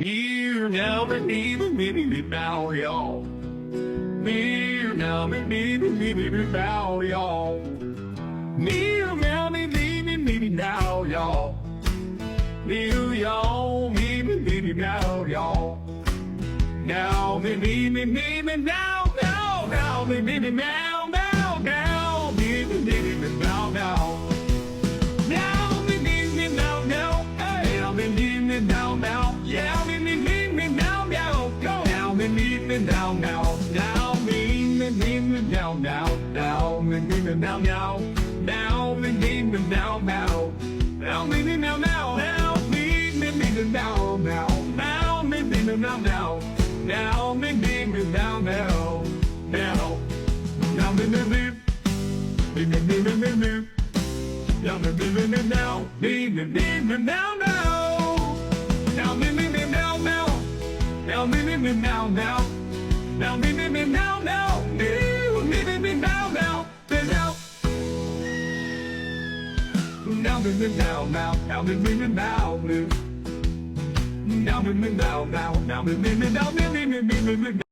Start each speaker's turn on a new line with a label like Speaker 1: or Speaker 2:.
Speaker 1: Here now, me now, y'all. Here now, me now, y'all. Here now, me now, y'all. Here y'all, me now, y'all. Now, me now, now, me now, now, now, me now, now. Now, me now, now, hey, now, me now, now, yeah, me now, now, go. Now, me now, now, now, me now, now, now, me now, now, now, me now, now, now, me now, now, now, me now, now, now, me now, now, now, me now, now, now, now, me now, now, now, me now, now, me now, now, now, me now, now, now, me now, now, me now, now, now, me now, now, now, me now, now, me now, now, now, me now, now,